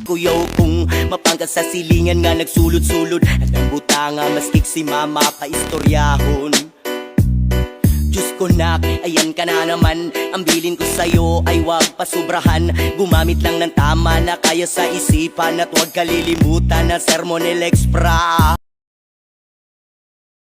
Kuyaw kung mapangkat sa silingan nga nagsulod-sulod at ang butanga maskik si mama paistoryahon. Diyos ko nak, ayan ka na naman. Ang bilin ko sa'yo ay wag pasubrahan. Gumamit lang ng tama na kaya sa isipan at wag kalilimutan na sermon ni Lex Pra.